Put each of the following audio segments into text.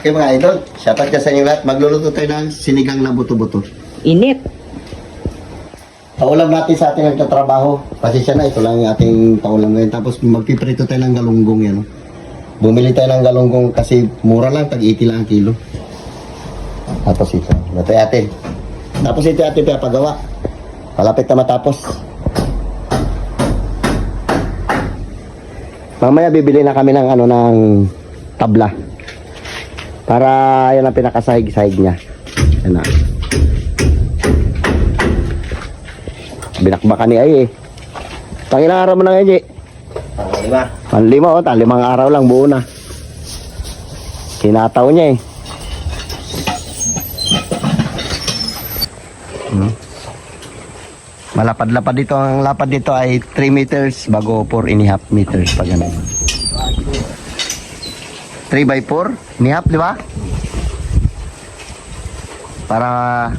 Okay mga idol, shoutout ka sa inyo lahat. Magluluto tayo ng sinigang na buto-buto. Init. Paulam natin sa ating nagtatrabaho. Pasensya na, ito lang yung ating paulam ngayon. Tapos magpiprito tayo ng galunggong yan. Bumili tayo ng galunggong kasi mura lang, tag-80 lang ang kilo. Tapos ito, ito ate. Tapos ito ate pinapagawa. Malapit na matapos. Mamaya bibili na kami ng ng tabla. Para yan ang pinakasahig-sahig niya. Yan na. Binakbakan ni Ay eh. Pangilang araw mo na ngayon, Panlima. Panlima, limang araw lang, buo na. Kinataw niya eh. Malapad-lapad dito. Ang lapad dito ay 3 meters bago 4.5 meters pa ganun. 3 by 4 nihap, di ba? Para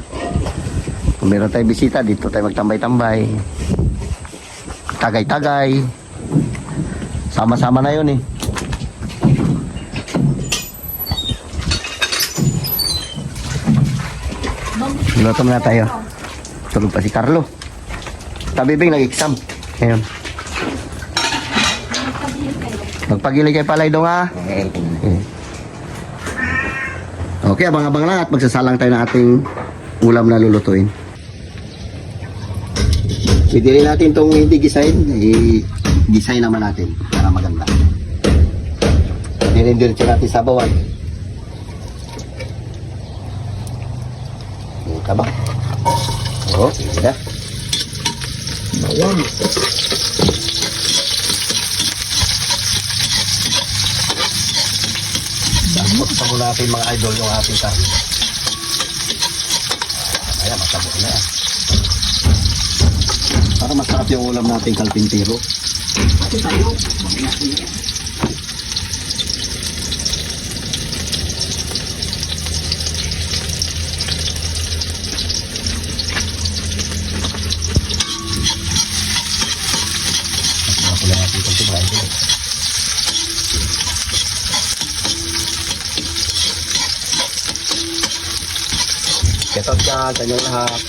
kung meron tayong bisita dito tayo magtambay-tambay, tagay-tagay, sama-sama na yun eh. Luto na tayo. Tulog pa si Carlo. Tabibing nag-exam ngayon. Magpagili kay Palay dong ha. Okay, abang-abang lang at magsasalang tayo ng ating ulam na lulutuin. Pwede rin natin itong hindi gisahin. I-design naman natin para maganda. Diretso natin sa bawan. Ika ba? Oo, sige na. Bawan. Tabo natin mga idol yung ating karne. Ayan, matabo na yan. Para masarap yung ulam natin kalpintero. Masarap ulam natin kalpintero. Shoutout ka sa inyo lahat.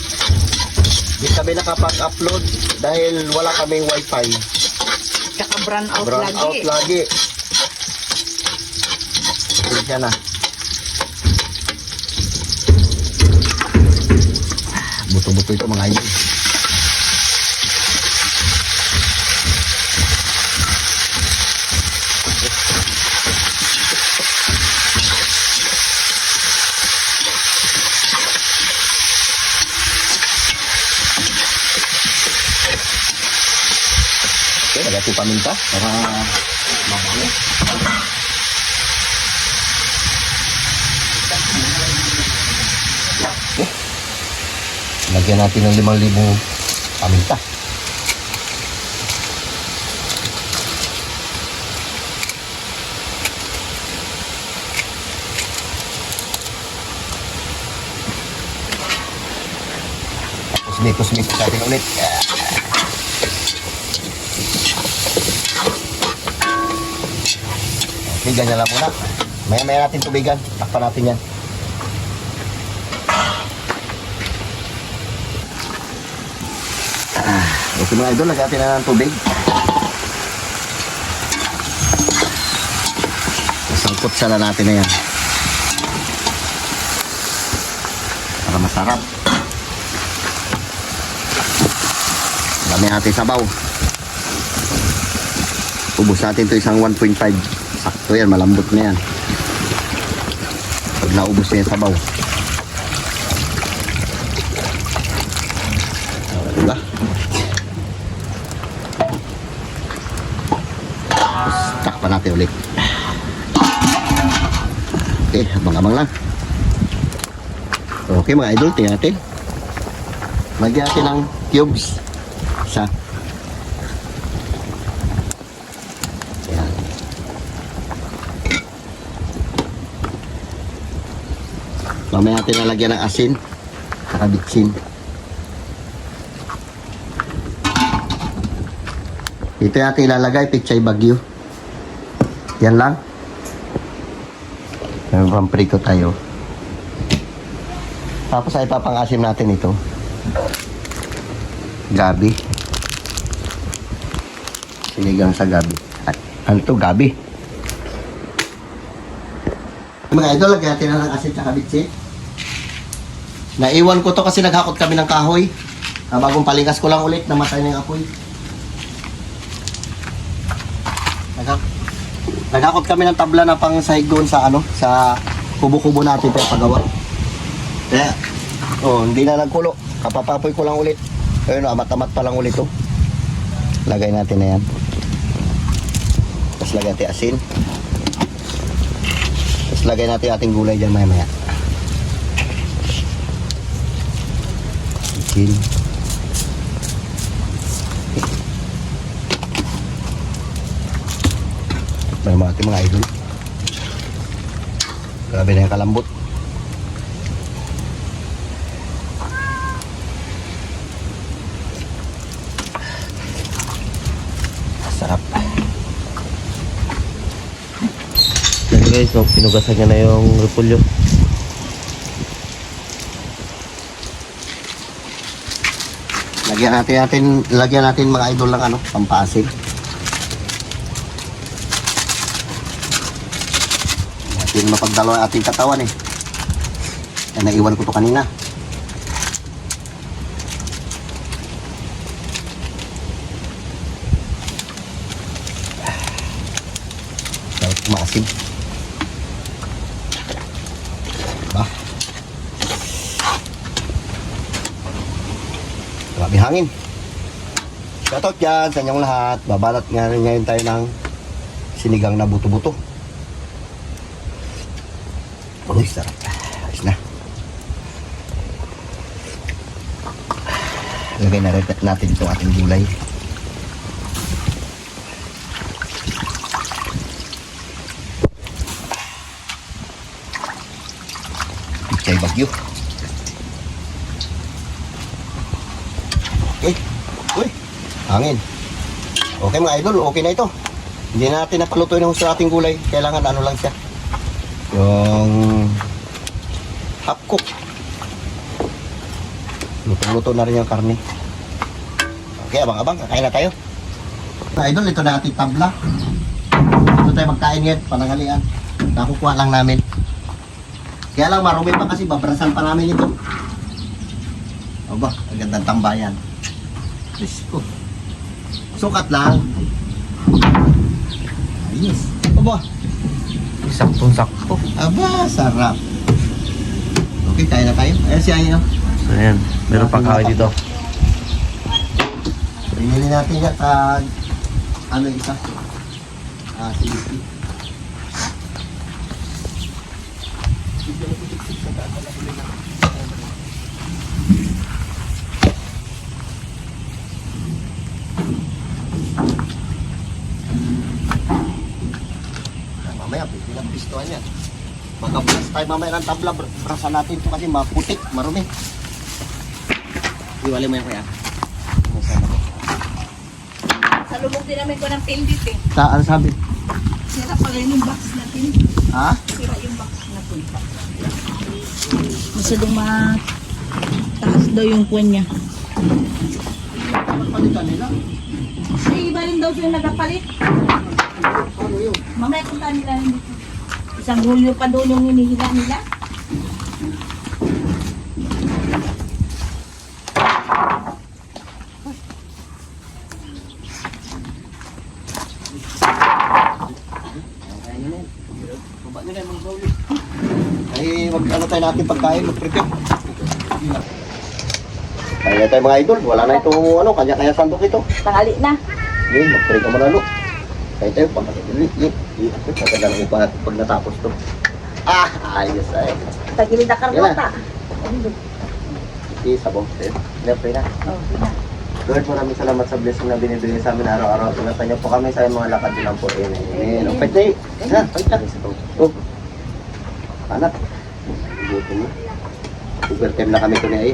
Hindi kami nakapag-upload dahil wala kaming wifi. Tsaka brown out Brown lagi. out lagi. Sige na. Buto-buto ito mga idol. Lagyan ko paminta para mabango. Lagyan natin ng 5,000 paminta. Tapos mix natin ulit. Okay, ganyan lang muna. Maya-maya natin tubigan. Takpan natin yan. Okay mga idol, lagyan natin na ng tubig. Sangkot sana natin na yan. Para masarap. Dami natin sabaw. Ubus natin ito isang 1.5. Sakto yan, malambot na yan. Pag naubos na yung sabaw. Diba? Tapos takpan natin ulit. Okay, abang-abang lang. Okay mga idol, tingnan natin. Lagyan natin ng cubes. Isa. Mamaya natin nalagyan ng asin saka bitsin. Ito natin ilalagay, pichay bagyo. Yan lang. May pamprito tayo. Tapos ay papangasim natin ito. Gabi. Sinigang sa gabi. Ano to? Gabi. Mga idol, lagyan natin na ng asin sa bitsit. Naiwan ko to kasi naghakot kami ng kahoy. Bagong palingas ko lang ulit, namatay na yung apoy. Naghakot kami ng tabla na pang sahig doon sa ano, sa kubo-kubo natin para pagawa. Kaya, hindi na nagkulo. Kapapapoy ko lang ulit. Ayun, amat-amat pa lang ulit to. Lagay natin na yan. Tapos lagay natin asin. Tapos lagay natin ating gulay dyan maya-maya. Asin. Maya natin mga idol. Grabe na yung kalambot. Sarap. Yan guys, so pinugasan niya na yung repolyo. Lagyan natin mga idol ng ano, pampasin. Natin mapagdalo ang ating katawan eh. Yan, naiwan ko to kanina. Dapat maasim. Ba? Grabe hangin. Shoutout dyan sa inyong lahat. Babalat nga rin ngayon tayo ng sinigang na buto-buto. Uy, sarap. Ayos na. Lagay na rin natin itong ating gulay. Pichay bagyo. Okay. Uy, hangin. Okay mga idol, okay na ito. Hindi na natin napalutuin ng sa ating gulay. Kailangan ano lang siya. Yung half cook. Luto-luto na rin yung karne. Okay, abang-abang, kakain na tayo. Mga idol, ito na ating tabla. Ito tayo magkain ngayon, pananghalian. Nakukuha lang namin. Kaya lang marumi pa kasi babrasan pa namin ito. Aba, ang gandang tambayan. Presko. Sukat lang. Ayos. Aba. Saktong-sakto. Aba, sarap. Okay, kaya na tayo. Ayan si Ayo. So yan, meron pang kahoy dito. Binili natin yan sa ano isa? Siliki. Mamaya, bilang pistuan yan. Magkabulas tayo mamaya ng tabla. Brasan natin ito kasi maputik, marumi. Iwalay mo yan kuya. Sa lubog din namin ko ng pindit eh. Ano sabi? Sira pala yung box natin. Ha? Sira yung box natin. Masyadong mataas daw yung puwan niya. Palitan nila. Ay, iba rin daw yung nagapalit. Ano yun? Mamaya punta nila dito. Isang hulyo pa doon yung hinihila nila. Ay, ano tayo natin pagkain, mag-prepare. Kaya tayo mga idol, wala na itong ano, kanya-kanya sandok ito. Tangali na. Yun, mag-pray ka muna, no? Kaya tayo, pagkakadali. Kaganda lang pa natin pag natapos to. Ayos ay. Tagilid na karnota. Okay, sabong. Pray na. Oh, na. Lord, maraming salamat sa blessing na binibigay sa amin araw-araw. Ingatan niyo po kami sa mga lakad din lang po. Amen. Okay, tayo. Ha, pagka. Oh. Anak. Buto mo. Overtime na kami ito ni Ay.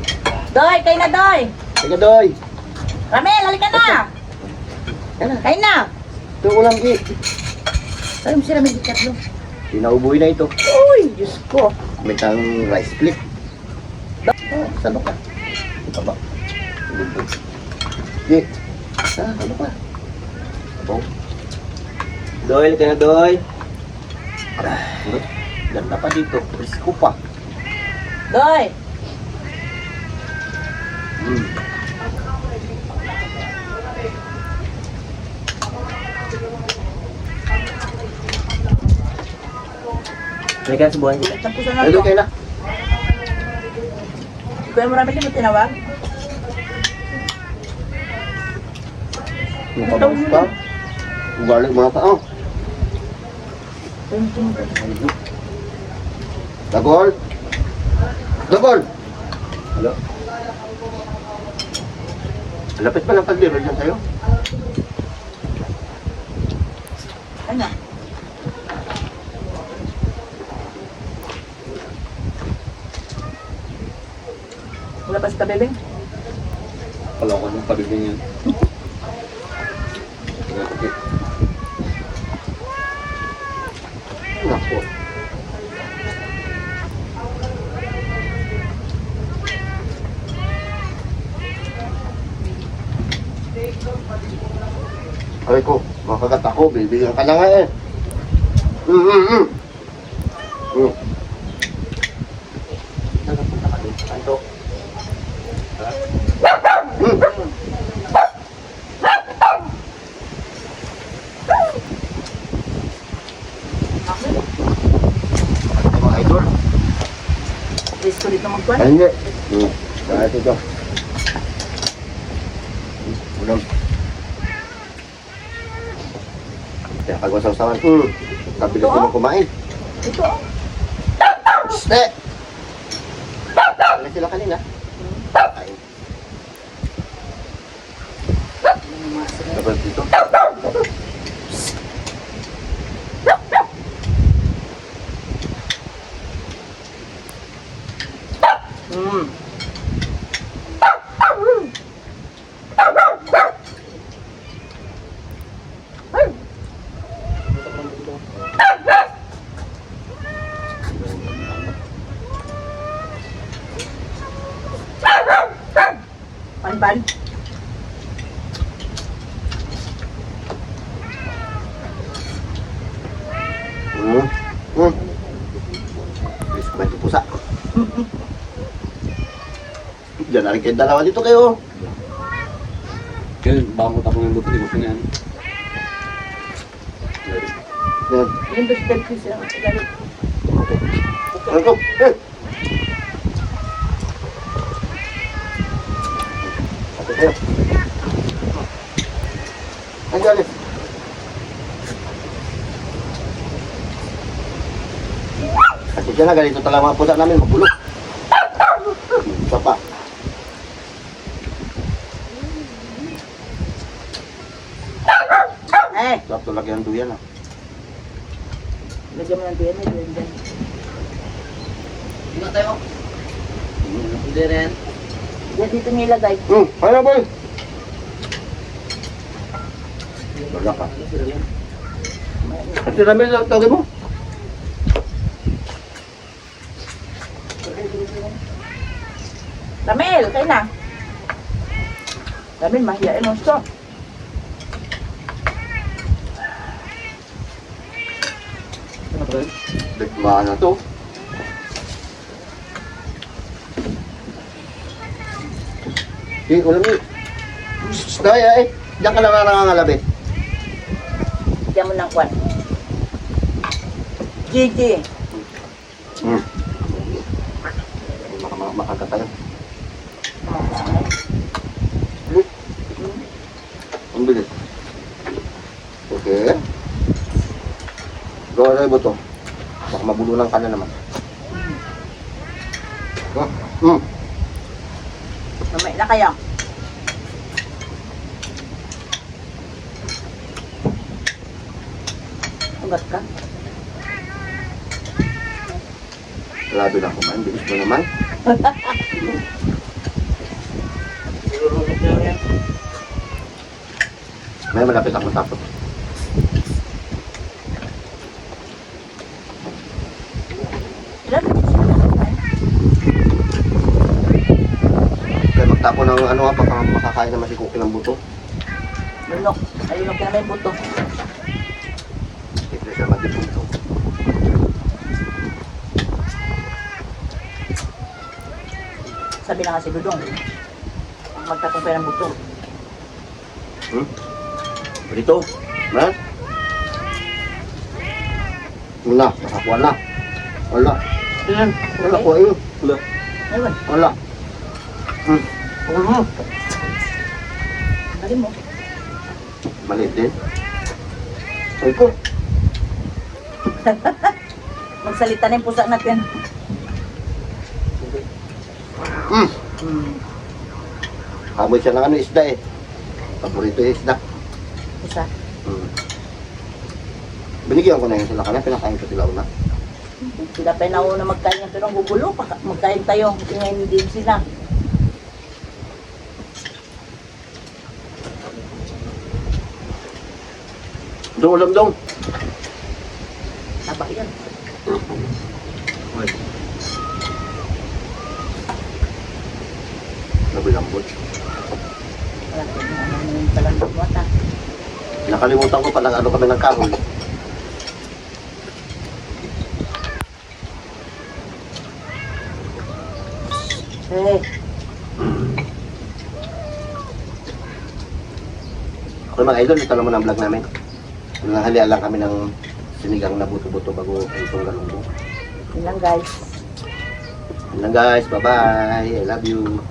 Doy, kayo na Doy. Sige, Doy. Ramel, halika na. Yan na. Kayo na. Ito ulam, Gi. Sabi mo si Ramel di tatlo. Pinaubuhay na ito. Uy, Diyos ko. May tang rice plate. Oh, saan ka? Ito ba? Sige. Ano pa? Ito. Doy, kaya Doy. Ganda pa dito. Presko pa. Doy. Hmm. May kaya subuhan ko. Tapusan na Ito ito. kayo na. Kuya marami din mo tinawag. Makabawas pa. Balik mga tao. Dagol. Dagol. Hello. Lapit pa ng pag-deliver dyan sa'yo. Ano? Wala pa sa bebeng? Kala ko ng pabibing yan. Okay. Nako. Aray ko, makagat ako, bibigyan ka na nga eh. Mm. Saan ka punta ka dun? Kanto. Mga idol. Please ko dito magkuhan. Ay, hindi. Bakit ito? Ulam. Kaya kagwasaw-sawan. Kabilis Ito, mo oh. kumain. Ito oh. Ste! Wala sila kanina. Ay. Dapat dito. Pan-pan. Please, kumain yung pusa. Diyan na rin kayo dalawa dito kayo. Kaya baka mo tapong yung buto, di mo yan. Yan. Yung vegetable fish. Galit. Ano to? Eh! Ate kayo. Andiyan eh. Kasi siya na, ganito talaga mga pusa namin, magulo. Isa pa. Eh, Sarap talaga yung duyan ah. lagyan mo ng tiyan. Lagyan dyan. Tingnan tayo. Hindi rin. Diyan dito nilagay. Ano boy? Wala ka. Ate Ramil, tawagin mo? Ramil, kayo na. Ramil, mahiyain mo siya. Dagmaan na to. Ulam yun. Daya eh. Diyan ka lang nangangalabit. Diyan mo ng kwan. Gigi. Makakatayo. Ang bilis. Okay. Gawa na to. Baka mabulunan ka na naman. Mamay na kayo. Ugat ka. Grabe na kumain. Bilis mo naman. May malapit ako tapos. ng ano nga, baka makakain naman si Cookie ng buto. Lunok. Ay, lunok na may buto. Ito siya matiputo. Sabi na nga si Dudong. Magtatong kayo ng buto. Dito. Brad. Wala. Nakakuha na. Wala. Yan. Wala ko ayun. Wala. Ayun. Wala. Wala. Bali mo. Maliit din. Ay ko. Magsalita na yung pusa natin. Kamoy siya ng ano, isda eh. Paborito yung isda. Pusa. Binigyan ko na yun sila kanina. Pinakain ko sila una. Sila pa nauna magkain ng pero ang gugulo. Magkain tayo. Tingnan din sila. Dong, ulam dong. Taba yan. Nabilambot. Wala ko na ano yung talandok mo ata. Nakalimutan ko palang ano kami ng kahoy. Eh, Okay mga idol, ito naman ang vlog namin. Nanghalian lang kami ng sinigang na buto-buto bago itong galunggong. yun lang guys. Yun lang guys, bye-bye. I love you.